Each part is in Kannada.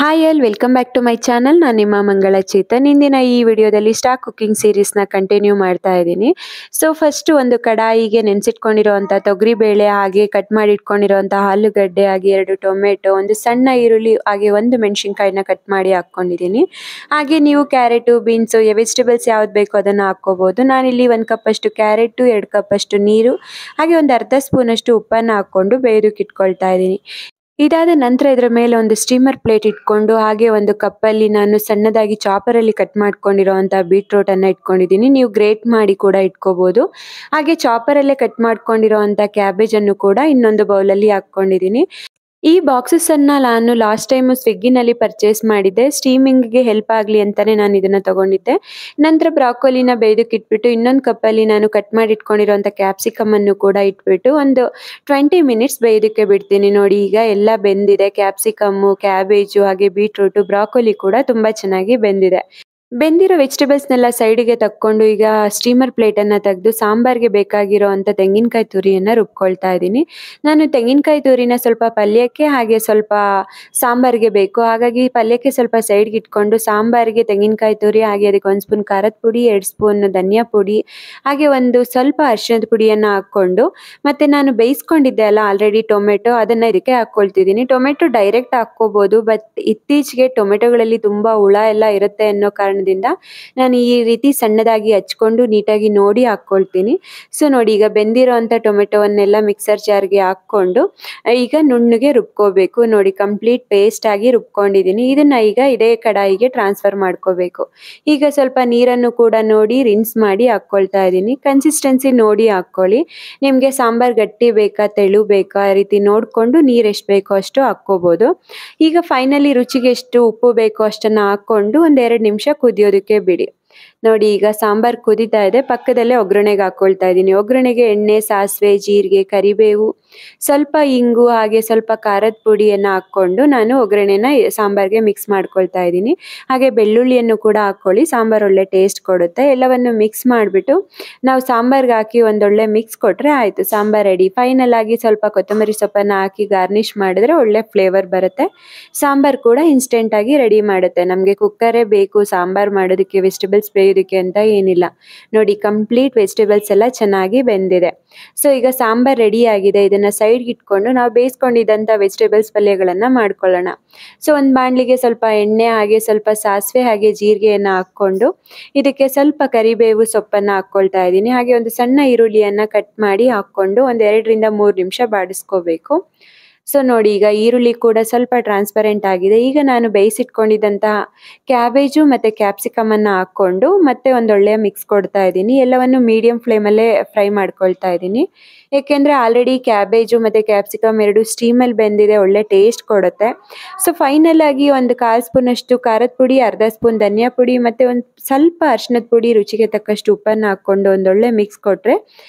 Hi all welcome back to my channel. ನಾನು ನಿಮ್ಮ ಮಂಗಳ ಚೇತನ್. ಇಂದಿನ ಈ ವಿಡಿಯೋದಲ್ಲಿ ಸ್ಟಾಕ್ ಕುಕಿಂಗ್ ಸೀರೀಸ್ನ ಕಂಟಿನ್ಯೂ ಮಾಡ್ತಾ ಇದ್ದೀನಿ. ಸೊ ಫಸ್ಟ್ ಒಂದು ಕಡಾಯಿಗೆ ನೆನೆಸಿಟ್ಕೊಂಡಿರೋವಂಥ ತೊಗರಿಬೇಳೆ, ಹಾಗೆ ಕಟ್ ಮಾಡಿ ಇಟ್ಕೊಂಡಿರೋವಂಥ ಆಲೂಗಡ್ಡೆ, ಹಾಗೆ 2 ಟೊಮೆಟೊ, ಒಂದು ಸಣ್ಣ ಈರುಳ್ಳಿ, ಹಾಗೆ ಒಂದು ಮೆಣಸಿನ್ಕಾಯಿನ ಕಟ್ ಮಾಡಿ ಹಾಕ್ಕೊಂಡಿದ್ದೀನಿ. ಹಾಗೆ ನೀವು ಕ್ಯಾರೆಟು, ಬೀನ್ಸು, ವೆಜಿಟೇಬಲ್ಸ್ ಯಾವ್ದು ಬೇಕೋ ಅದನ್ನು ಹಾಕ್ಕೋಬೋದು. ನಾನಿಲ್ಲಿ 1 ಕಪ್ಪಷ್ಟು ಕ್ಯಾರೆಟು, 2 ಕಪ್ಪಷ್ಟು ನೀರು, ಹಾಗೆ ಒಂದು ಅರ್ಧ ಸ್ಪೂನಷ್ಟು ಉಪ್ಪನ್ನು ಹಾಕ್ಕೊಂಡು ಬೇಯೋದಕ್ಕೆ ಇಟ್ಕೊಳ್ತಾ ಇದ್ದೀನಿ. ಇದಾದ ನಂತರ ಇದರ ಮೇಲೆ ಒಂದು ಸ್ಟೀಮರ್ ಪ್ಲೇಟ್ ಇಟ್ಕೊಂಡು, ಹಾಗೆ ಒಂದು ಕಪ್ಪಲ್ಲಿ ನಾನು ಸಣ್ಣದಾಗಿ ಚಾಪರಲ್ಲಿ ಕಟ್ ಮಾಡ್ಕೊಂಡಿರೋವಂಥ ಬೀಟ್ರೋಟನ್ನು ಇಟ್ಕೊಂಡಿದ್ದೀನಿ. ನೀವು ಗ್ರೇಟ್ ಮಾಡಿ ಕೂಡ ಇಟ್ಕೋಬೋದು. ಹಾಗೆ ಚಾಪರಲ್ಲೇ ಕಟ್ ಮಾಡ್ಕೊಂಡಿರೋವಂಥ ಕ್ಯಾಬೇಜನ್ನು ಕೂಡ ಇನ್ನೊಂದು ಬೌಲಲ್ಲಿ ಹಾಕ್ಕೊಂಡಿದ್ದೀನಿ. ಈ ಬಾಕ್ಸಸ್ಸನ್ನು ನಾನು ಲಾಸ್ಟ್ ಟೈಮು ಸ್ವಿಗ್ಗಿನಲ್ಲಿ ಪರ್ಚೇಸ್ ಮಾಡಿದ್ದೆ. ಸ್ಟೀಮಿಂಗ್ಗೆ ಹೆಲ್ಪ್ ಆಗಲಿ ಅಂತಲೇ ನಾನು ಇದನ್ನು ತೊಗೊಂಡಿದ್ದೆ. ನಂತರ ಬ್ರಾಕೊಲಿನ ಬೇಯೋದಕ್ಕೆ ಇಟ್ಬಿಟ್ಟು, ಇನ್ನೊಂದು ಕಪ್ಪಲ್ಲಿ ನಾನು ಕಟ್ ಮಾಡಿ ಇಟ್ಕೊಂಡಿರೋಂಥ ಕ್ಯಾಪ್ಸಿಕಮನ್ನು ಕೂಡ ಇಟ್ಬಿಟ್ಟು ಒಂದು 20 ಮಿನಿಟ್ಸ್ ಬೇಯೋದಕ್ಕೆ ಬಿಡ್ತೀನಿ. ನೋಡಿ, ಈಗ ಎಲ್ಲ ಬೆಂದಿದೆ. ಕ್ಯಾಪ್ಸಿಕಮ್ಮು, ಕ್ಯಾಬೇಜು, ಹಾಗೆ ಬೀಟ್ರೂಟು, ಬ್ರಾಕೊಲಿ ಕೂಡ ತುಂಬ ಚೆನ್ನಾಗಿ ಬೆಂದಿದೆ. ಬೆಂದಿರೋ ವೆಜಿಟೇಬಲ್ಸ್ನೆಲ್ಲ ಸೈಡಿಗೆ ತಕ್ಕೊಂಡು ಈಗ ಸ್ಟೀಮರ್ ಪ್ಲೇಟನ್ನು ತೆಗೆದು ಸಾಂಬಾರಿಗೆ ಬೇಕಾಗಿರೋ ಅಂಥ ತೆಂಗಿನಕಾಯಿ ತುರಿಯನ್ನು ರುಬ್ಕೊಳ್ತಾ ಇದ್ದೀನಿ. ನಾನು ತೆಂಗಿನಕಾಯಿ ತುರಿನ ಸ್ವಲ್ಪ ಪಲ್ಯಕ್ಕೆ ಹಾಗೆ ಸ್ವಲ್ಪ ಸಾಂಬಾರಿಗೆ ಬೇಕು. ಹಾಗಾಗಿ ಪಲ್ಯಕ್ಕೆ ಸ್ವಲ್ಪ ಸೈಡ್ಗೆ ಇಟ್ಕೊಂಡು ಸಾಂಬಾರಿಗೆ ತೆಂಗಿನಕಾಯಿ ತುರಿ, ಹಾಗೆ ಅದಕ್ಕೆ 1 ಸ್ಪೂನ್ ಖಾರದ ಪುಡಿ, 2 ಸ್ಪೂನ್ ಧನಿಯಾ ಪುಡಿ, ಹಾಗೆ ಒಂದು ಸ್ವಲ್ಪ ಅರಿಶಿಣದ ಪುಡಿಯನ್ನು ಹಾಕ್ಕೊಂಡು, ಮತ್ತು ನಾನು ಬೇಯಿಸ್ಕೊಂಡಿದ್ದೆ ಅಲ್ಲ ಆಲ್ರೆಡಿ ಟೊಮೆಟೊ, ಅದನ್ನು ಇದಕ್ಕೆ ಹಾಕ್ಕೊಳ್ತಿದ್ದೀನಿ. ಟೊಮೆಟೊ ಡೈರೆಕ್ಟ್ ಹಾಕ್ಕೋಬೋದು, ಬಟ್ ಇತ್ತೀಚೆಗೆ ಟೊಮೆಟೊಗಳಲ್ಲಿ ತುಂಬ ಹುಳ ಎಲ್ಲ ಇರುತ್ತೆ ಅನ್ನೋ ಕಾರಣದಿಂದ ನಾನು ಈ ರೀತಿ ಸಣ್ಣದಾಗಿ ಹಚ್ಕೊಂಡು ನೀಟಾಗಿ ನೋಡಿ ಹಾಕ್ಕೊಳ್ತೀನಿ. ಸೊ ನೋಡಿ, ಈಗ ಬೆಂದಿರೋ ಅಂಥ ಟೊಮೆಟೊವನ್ನೆಲ್ಲ ಮಿಕ್ಸರ್ ಜಾರ್ಗೆ ಹಾಕ್ಕೊಂಡು ಈಗ ನುಣ್ಣಗೆ ರುಬ್ಕೋಬೇಕು. ನೋಡಿ, ಕಂಪ್ಲೀಟ್ ಪೇಸ್ಟ್ ಆಗಿ ರುಬ್ಕೊಂಡಿದ್ದೀನಿ. ಇದನ್ನು ಈಗ ಇದೇ ಕಡಾಯಿಗೆ ಟ್ರಾನ್ಸ್ಫರ್ ಮಾಡ್ಕೋಬೇಕು. ಈಗ ಸ್ವಲ್ಪ ನೀರನ್ನು ಕೂಡ ನೋಡಿ ರಿನ್ಸ್ ಮಾಡಿ ಹಾಕ್ಕೊಳ್ತಾ ಇದ್ದೀನಿ. ಕನ್ಸಿಸ್ಟೆನ್ಸಿ ನೋಡಿ ಹಾಕ್ಕೊಳ್ಳಿ. ನಿಮಗೆ ಸಾಂಬಾರು ಗಟ್ಟಿ ಬೇಕಾ, ತೆಳು ಬೇಕಾ, ಆ ರೀತಿ ನೋಡಿಕೊಂಡು ನೀರು ಎಷ್ಟು ಬೇಕೋ ಅಷ್ಟು ಹಾಕ್ಕೋಬೋದು. ಈಗ ಫೈನಲಿ ರುಚಿಗೆ ಎಷ್ಟು ಉಪ್ಪು ಬೇಕೋ ಅಷ್ಟನ್ನು ಹಾಕ್ಕೊಂಡು ಒಂದು 2 ನಿಮಿಷ ಕುದಿಯೋದಕ್ಕೆ ಬಿಡಿ. ನೋಡಿ, ಈಗ ಸಾಂಬಾರು ಕುದೀತಾ ಇದೆ. ಪಕ್ಕದಲ್ಲೇ ಒಗ್ಗರಣೆಗೆ ಹಾಕ್ಕೊಳ್ತಾ ಇದ್ದೀನಿ. ಒಗ್ಗರಣೆಗೆ ಎಣ್ಣೆ, ಸಾಸಿವೆ, ಜೀರಿಗೆ, ಕರಿಬೇವು, ಸ್ವಲ್ಪ ಇಂಗು, ಹಾಗೆ ಸ್ವಲ್ಪ ಖಾರದ ಪುಡಿಯನ್ನು ಹಾಕ್ಕೊಂಡು ನಾನು ಒಗ್ಗರಣೆನ ಸಾಂಬಾರಿಗೆ ಮಿಕ್ಸ್ ಮಾಡ್ಕೊಳ್ತಾ ಇದ್ದೀನಿ. ಹಾಗೆ ಬೆಳ್ಳುಳ್ಳಿಯನ್ನು ಕೂಡ ಹಾಕ್ಕೊಳ್ಳಿ, ಸಾಂಬಾರು ಒಳ್ಳೆ ಟೇಸ್ಟ್ ಕೊಡುತ್ತೆ. ಎಲ್ಲವನ್ನು ಮಿಕ್ಸ್ ಮಾಡಿಬಿಟ್ಟು ನಾವು ಸಾಂಬಾರಿಗೆ ಹಾಕಿ ಒಂದೊಳ್ಳೆ ಮಿಕ್ಸ್ ಕೊಟ್ಟರೆ ಆಯಿತು, ಸಾಂಬಾರು ರೆಡಿ. ಫೈನಲ್ ಆಗಿ ಸ್ವಲ್ಪ ಕೊತ್ತಂಬರಿ ಸೊಪ್ಪನ್ನು ಹಾಕಿ ಗಾರ್ನಿಷ್ ಮಾಡಿದ್ರೆ ಒಳ್ಳೆ ಫ್ಲೇವರ್ ಬರುತ್ತೆ. ಸಾಂಬಾರು ಕೂಡ ಇನ್ಸ್ಟೆಂಟಾಗಿ ರೆಡಿ ಮಾಡುತ್ತೆ. ನಮಗೆ ಕುಕ್ಕರೇ ಬೇಕು ಸಾಂಬಾರು ಮಾಡೋದಕ್ಕೆ, ವೆಜಿಟೇಬಲ್ಸ್ ಬೇಯೋದಕ್ಕೆ ಅಂತ ಏನಿಲ್ಲ. ನೋಡಿ, ಕಂಪ್ಲೀಟ್ ವೆಜಿಟೇಬಲ್ಸ್ ಎಲ್ಲ ಚೆನ್ನಾಗಿ ಬೆಂದಿದೆ. ಸೊ ಈಗ ಸಾಂಬಾರು ರೆಡಿ ಆಗಿದೆ. ಇದನ್ನು ಸೈಡ್ಗೆ ಇಟ್ಕೊಂಡು ನಾವು ಬೇಯಿಸ್ಕೊಂಡಿದ್ದಂಥ ವೆಜಿಟೇಬಲ್ಸ್ ಪಲ್ಯಗಳನ್ನು ಮಾಡ್ಕೊಳ್ಳೋಣ. ಸೊ ಒಂದು ಬಾಣಲಿಗೆ ಸ್ವಲ್ಪ ಎಣ್ಣೆ, ಹಾಗೆ ಸ್ವಲ್ಪ ಸಾಸಿವೆ, ಹಾಗೆ ಜೀರಿಗೆಯನ್ನು ಹಾಕ್ಕೊಂಡು ಇದಕ್ಕೆ ಸ್ವಲ್ಪ ಕರಿಬೇವು ಸೊಪ್ಪನ್ನು ಹಾಕ್ಕೊಳ್ತಾ ಇದ್ದೀನಿ. ಹಾಗೆ ಒಂದು ಸಣ್ಣ ಈರುಳ್ಳಿಯನ್ನು ಕಟ್ ಮಾಡಿ ಹಾಕ್ಕೊಂಡು ಒಂದು 2 ರಿಂದ 3 ನಿಮಿಷ ಬಾಡಿಸ್ಕೋಬೇಕು. ಸೊ ನೋಡಿ, ಈಗ ಈರುಳ್ಳಿ ಕೂಡ ಸ್ವಲ್ಪ ಟ್ರಾನ್ಸ್ಪರೆಂಟ್ ಆಗಿದೆ. ಈಗ ನಾನು ಬೇಯಿಸಿಟ್ಕೊಂಡಿದ್ದಂತಹ ಕ್ಯಾಬೇಜು ಮತ್ತು ಕ್ಯಾಪ್ಸಿಕಮನ್ನು ಹಾಕ್ಕೊಂಡು ಮತ್ತೆ ಒಂದೊಳ್ಳೆಯ ಮಿಕ್ಸ್ ಕೊಡ್ತಾ ಇದ್ದೀನಿ. ಎಲ್ಲವನ್ನು ಮೀಡಿಯಂ ಫ್ಲೇಮಲ್ಲೇ ಫ್ರೈ ಮಾಡ್ಕೊಳ್ತಾ ಇದ್ದೀನಿ. ಏಕೆಂದರೆ ಆಲ್ರೆಡಿ ಕ್ಯಾಬೇಜು ಮತ್ತು ಕ್ಯಾಪ್ಸಿಕಮ್ 2 ಸ್ಟೀಮಲ್ಲಿ ಬೆಂದಿದೆ, ಒಳ್ಳೆ ಟೇಸ್ಟ್ ಕೊಡುತ್ತೆ. ಸೊ ಫೈನಲ್ ಆಗಿ ಒಂದು 1/4 ಸ್ಪೂನಷ್ಟು ಖಾರದ ಪುಡಿ, ಅರ್ಧ ಸ್ಪೂನ್ ಧನಿಯಾ ಪುಡಿ, ಮತ್ತು ಒಂದು ಸ್ವಲ್ಪ ಅರಿಶಿಣದ ಪುಡಿ, ರುಚಿಗೆ ತಕ್ಕಷ್ಟು ಉಪ್ಪನ್ನು ಹಾಕ್ಕೊಂಡು ಒಂದೊಳ್ಳೆ ಮಿಕ್ಸ್ ಕೊಟ್ಟರೆ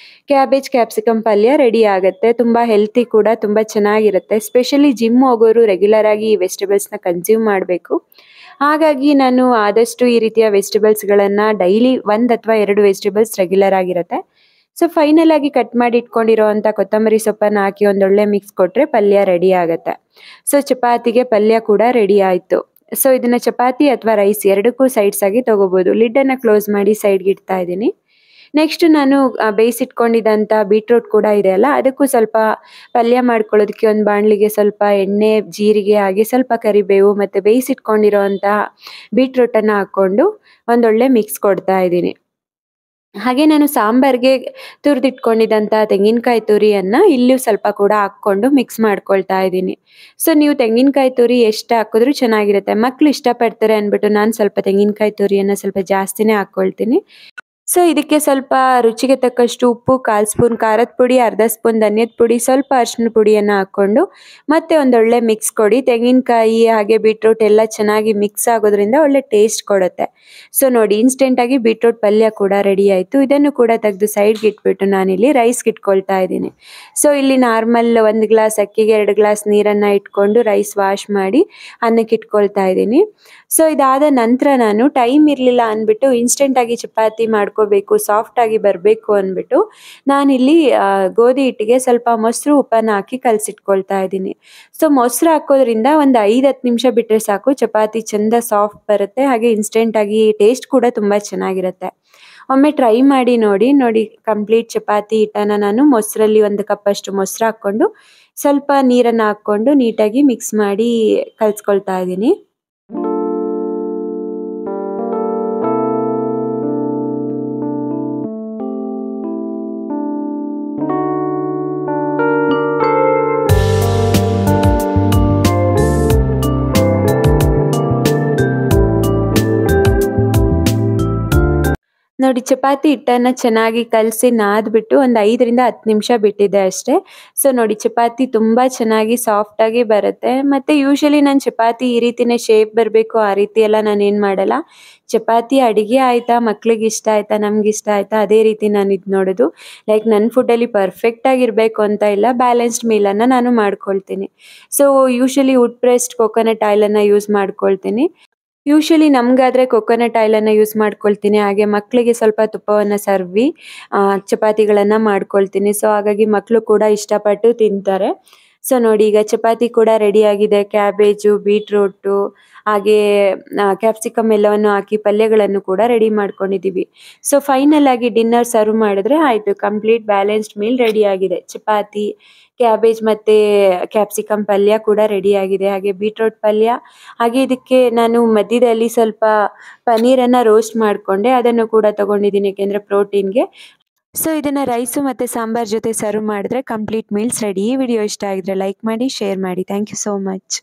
ಕ್ಯಾಬೇಜ್ ಕ್ಯಾಪ್ಸಿಕಮ್ ಪಲ್ಯ ರೆಡಿ ಆಗುತ್ತೆ. ತುಂಬ ಹೆಲ್ತಿ ಕೂಡ, ತುಂಬ ಚೆನ್ನಾಗಿರುತ್ತೆ. ಸ್ಪೆಷಲಿ ಜಿಮ್ ಹೋಗೋರು ರೆಗ್ಯುಲರ್ ಆಗಿ ಈ ವೆಜಿಟೇಬಲ್ಸ್ನ ಕನ್ಸ್ಯೂಮ್ ಮಾಡಬೇಕು. ಹಾಗಾಗಿ ನಾನು ಆದಷ್ಟು ಈ ರೀತಿಯ ವೆಜಿಟೇಬಲ್ಸ್ಗಳನ್ನು ಡೈಲಿ 1 ಅಥವಾ 2 ವೆಜಿಟೇಬಲ್ಸ್ ರೆಗ್ಯುಲರ್ ಆಗಿರುತ್ತೆ. ಸೊ ಫೈನಲ್ ಆಗಿ ಕಟ್ ಮಾಡಿ ಇಟ್ಕೊಂಡಿರೋ ಅಂಥ ಕೊತ್ತಂಬರಿ ಸೊಪ್ಪನ್ನು ಹಾಕಿ ಒಂದೊಳ್ಳೆ ಮಿಕ್ಸ್ ಕೊಟ್ಟರೆ ಪಲ್ಯ ರೆಡಿ ಆಗುತ್ತೆ. ಸೊ ಚಪಾತಿಗೆ ಪಲ್ಯ ಕೂಡ ರೆಡಿ ಆಯಿತು. ಸೊ ಇದನ್ನು ಚಪಾತಿ ಅಥವಾ ರೈಸ್ ಎರಡಕ್ಕೂ ಸೈಡ್ಸ್ ಆಗಿ ತೊಗೋಬೋದು. ಲಿಡ್ಡನ್ನು ಕ್ಲೋಸ್ ಮಾಡಿ ಸೈಡ್ಗೆ ಇಡ್ತಾ ಇದ್ದೀನಿ. ನೆಕ್ಸ್ಟ್ ನಾನು ಬೇಯಿಸಿಟ್ಕೊಂಡಿದ್ದಂಥ ಬೀಟ್ರೂಟ್ ಕೂಡ ಇದೆಯಲ್ಲ, ಅದಕ್ಕೂ ಸ್ವಲ್ಪ ಪಲ್ಯ ಮಾಡ್ಕೊಳ್ಳೋದಕ್ಕೆ ಒಂದು ಬಾಣಲಿಗೆ ಸ್ವಲ್ಪ ಎಣ್ಣೆ, ಜೀರಿಗೆ, ಹಾಗೆ ಸ್ವಲ್ಪ ಕರಿಬೇವು ಮತ್ತು ಬೇಯಿಸಿಟ್ಕೊಂಡಿರೋವಂಥ ಬೀಟ್ರೂಟನ್ನು ಹಾಕ್ಕೊಂಡು ಒಂದೊಳ್ಳೆ ಮಿಕ್ಸ್ ಕೊಡ್ತಾ ಇದ್ದೀನಿ. ಹಾಗೆ ನಾನು ಸಾಂಬಾರಿಗೆ ತುರಿದಿಟ್ಕೊಂಡಿದ್ದಂಥ ತೆಂಗಿನಕಾಯಿ ತುರಿಯನ್ನು ಇಲ್ಲೂ ಸ್ವಲ್ಪ ಕೂಡ ಹಾಕ್ಕೊಂಡು ಮಿಕ್ಸ್ ಮಾಡ್ಕೊಳ್ತಾ ಇದ್ದೀನಿ. ಸೊ ನೀವು ತೆಂಗಿನಕಾಯಿ ತುರಿ ಎಷ್ಟು ಹಾಕಿದ್ರೂ ಚೆನ್ನಾಗಿರುತ್ತೆ. ಮಕ್ಕಳು ಇಷ್ಟಪಡ್ತಾರೆ ಅಂದ್ಬಿಟ್ಟು ನಾನು ಸ್ವಲ್ಪ ತೆಂಗಿನಕಾಯಿ ತುರಿಯನ್ನು ಸ್ವಲ್ಪ ಜಾಸ್ತಿನೇ ಹಾಕ್ಕೊಳ್ತೀನಿ. ಸೊ ಇದಕ್ಕೆ ಸ್ವಲ್ಪ ರುಚಿಗೆ ತಕ್ಕಷ್ಟು ಉಪ್ಪು, 1/4 ಸ್ಪೂನ್ ಖಾರದ ಪುಡಿ, ಅರ್ಧ ಸ್ಪೂನ್ ಧನಿಯದ ಪುಡಿ, ಸ್ವಲ್ಪ ಅರಿಶಿನ ಪುಡಿಯನ್ನು ಹಾಕ್ಕೊಂಡು ಮತ್ತೆ ಒಂದೊಳ್ಳೆ ಮಿಕ್ಸ್ ಕೊಡಿ. ತೆಂಗಿನಕಾಯಿ ಹಾಗೆ ಬೀಟ್ರೂಟ್ ಎಲ್ಲ ಚೆನ್ನಾಗಿ ಮಿಕ್ಸ್ ಆಗೋದ್ರಿಂದ ಒಳ್ಳೆ ಟೇಸ್ಟ್ ಕೊಡುತ್ತೆ. ಸೊ ನೋಡಿ, ಇನ್ಸ್ಟೆಂಟಾಗಿ ಬೀಟ್ರೂಟ್ ಪಲ್ಯ ಕೂಡ ರೆಡಿ ಆಯಿತು. ಇದನ್ನು ಕೂಡ ತೆಗೆದು ಸೈಡ್ಗೆ ಇಟ್ಬಿಟ್ಟು ನಾನಿಲ್ಲಿ ರೈಸ್ಗೆ ಇಟ್ಕೊಳ್ತಾ ಇದ್ದೀನಿ. ಸೊ ಇಲ್ಲಿ ನಾರ್ಮಲ್ 1 ಗ್ಲಾಸ್ ಅಕ್ಕಿಗೆ 2 ಗ್ಲಾಸ್ ನೀರನ್ನು ಇಟ್ಕೊಂಡು ರೈಸ್ ವಾಶ್ ಮಾಡಿ ಅನ್ನಕ್ಕೆ ಇಟ್ಕೊಳ್ತಾ ಇದ್ದೀನಿ. ಸೊ ಇದಾದ ನಂತರ ನಾನು ಟೈಮ್ ಇರಲಿಲ್ಲ ಅಂದ್ಬಿಟ್ಟು ಇನ್ಸ್ಟೆಂಟಾಗಿ ಚಪಾತಿ ಮಾಡ್ಕೋಬೇಕು, ಸಾಫ್ಟಾಗಿ ಬರಬೇಕು ಅಂದ್ಬಿಟ್ಟು ನಾನಿಲ್ಲಿ ಗೋಧಿ ಹಿಟ್ಟಿಗೆ ಸ್ವಲ್ಪ ಮೊಸರು ಉಪ್ಪನ್ನು ಹಾಕಿ ಕಲಸಿಟ್ಕೊಳ್ತಾ ಇದ್ದೀನಿ. ಸೊ ಮೊಸರು ಹಾಕೋದ್ರಿಂದ ಒಂದು 5-10 ನಿಮಿಷ ಬಿಟ್ಟರೆ ಸಾಕು, ಚಪಾತಿ ಚೆಂದ ಸಾಫ್ಟ್ ಬರುತ್ತೆ, ಹಾಗೆ ಇನ್ಸ್ಟೆಂಟಾಗಿ ಟೇಸ್ಟ್ ಕೂಡ ತುಂಬ ಚೆನ್ನಾಗಿರುತ್ತೆ. ಒಮ್ಮೆ ಟ್ರೈ ಮಾಡಿ ನೋಡಿ ಕಂಪ್ಲೀಟ್ ಚಪಾತಿ ಹಿಟ್ಟನ್ನು ನಾನು ಮೊಸರಲ್ಲಿ 1 ಕಪ್ಪಷ್ಟು ಮೊಸರು ಹಾಕ್ಕೊಂಡು ಸ್ವಲ್ಪ ನೀರನ್ನು ಹಾಕ್ಕೊಂಡು ನೀಟಾಗಿ ಮಿಕ್ಸ್ ಮಾಡಿ ಕಲಿಸ್ಕೊಳ್ತಾ ಇದ್ದೀನಿ. ನೋಡಿ ಚಪಾತಿ ಹಿಟ್ಟನ್ನು ಚೆನ್ನಾಗಿ ಕಲಸಿ ನಾದ್ಬಿಟ್ಟು ಒಂದು 5-10 ನಿಮಿಷ ಬಿಟ್ಟಿದ್ದೆ ಅಷ್ಟೇ. ಸೊ ನೋಡಿ ಚಪಾತಿ ತುಂಬ ಚೆನ್ನಾಗಿ ಸಾಫ್ಟಾಗಿ ಬರುತ್ತೆ. ಮತ್ತು ಯೂಶಲಿ ನಾನು ಚಪಾತಿ ಈ ರೀತಿಯೇ ಶೇಪ್ ಬರಬೇಕು ಆ ರೀತಿ ಎಲ್ಲ ನಾನೇನು ಮಾಡಲ್ಲ. ಚಪಾತಿ ಅಡುಗೆ ಆಯಿತಾ, ಮಕ್ಳಿಗೆ ಇಷ್ಟ ಆಯಿತಾ, ನಮ್ಗೆ ಇಷ್ಟ ಆಯಿತಾ, ಅದೇ ರೀತಿ ನಾನು ಇದು ನೋಡೋದು. ಲೈಕ್ ನನ್ನ ಫುಡ್ಡಲ್ಲಿ ಪರ್ಫೆಕ್ಟಾಗಿರಬೇಕು ಅಂತ ಇಲ್ಲ, ಬ್ಯಾಲೆನ್ಸ್ಡ್ ಮೀಲನ್ನು ನಾನು ಮಾಡ್ಕೊಳ್ತೀನಿ. So usually wood pressed coconut ಆಯಿಲನ್ನು ಯೂಸ್ ಮಾಡ್ಕೊಳ್ತೀನಿ. ಯೂಶಲಿ ನಮಗಾದರೆ ಕೊಕೊನಟ್ ಆಯಿಲನ್ನು ಯೂಸ್ ಮಾಡ್ಕೊಳ್ತೀನಿ, ಹಾಗೆ ಮಕ್ಕಳಿಗೆ ಸ್ವಲ್ಪ ತುಪ್ಪವನ್ನು ಸವರಿ ಚಪಾತಿಗಳನ್ನು ಮಾಡ್ಕೊಳ್ತೀನಿ. ಸೊ ಹಾಗಾಗಿ ಮಕ್ಕಳು ಕೂಡ ಇಷ್ಟಪಟ್ಟು ತಿಂತಾರೆ. ಸೊ ನೋಡಿ ಈಗ ಚಪಾತಿ ಕೂಡ ರೆಡಿಯಾಗಿದೆ. ಕ್ಯಾಬೇಜು, ಬೀಟ್ರೂಟು ಹಾಗೆ ಕ್ಯಾಪ್ಸಿಕಮ್ ಎಲ್ಲವನ್ನು ಹಾಕಿ ಪಲ್ಯಗಳನ್ನು ಕೂಡ ರೆಡಿ ಮಾಡ್ಕೊಂಡಿದ್ದೀವಿ. ಸೊ ಫೈನಲ್ ಆಗಿ ಡಿನ್ನರ್ ಸರ್ವ್ ಮಾಡಿದ್ರೆ ಆಯಿತು, ಕಂಪ್ಲೀಟ್ ಬ್ಯಾಲೆನ್ಸ್ಡ್ ಮೀಲ್ ರೆಡಿಯಾಗಿದೆ. ಚಪಾತಿ, ಕ್ಯಾಬೇಜ್ ಮತ್ತು ಕ್ಯಾಪ್ಸಿಕಮ್ ಪಲ್ಯ ಕೂಡ ರೆಡಿಯಾಗಿದೆ, ಹಾಗೆ ಬೀಟ್ರೂಟ್ ಪಲ್ಯ, ಹಾಗೆ ಇದಕ್ಕೆ ನಾನು ಮಧ್ಯದಲ್ಲಿ ಸ್ವಲ್ಪ ಪನ್ನೀರನ್ನು ರೋಸ್ಟ್ ಮಾಡಿಕೊಂಡೆ, ಅದನ್ನು ಕೂಡ ತೊಗೊಂಡಿದ್ದೀನಿ ಏಕೆಂದರೆ ಪ್ರೋಟೀನ್ಗೆ. ಸೊ ಇದನ್ನು ರೈಸು ಮತ್ತು ಸಾಂಬಾರ್ ಜೊತೆ ಸರ್ವ್ ಮಾಡಿದ್ರೆ ಕಂಪ್ಲೀಟ್ ಮೀಲ್ಸ್ ರೆಡಿ. ಈ ವಿಡಿಯೋ ಇಷ್ಟ ಆಗಿದ್ರೆ ಲೈಕ್ ಮಾಡಿ, ಶೇರ್ ಮಾಡಿ. Thank you so much.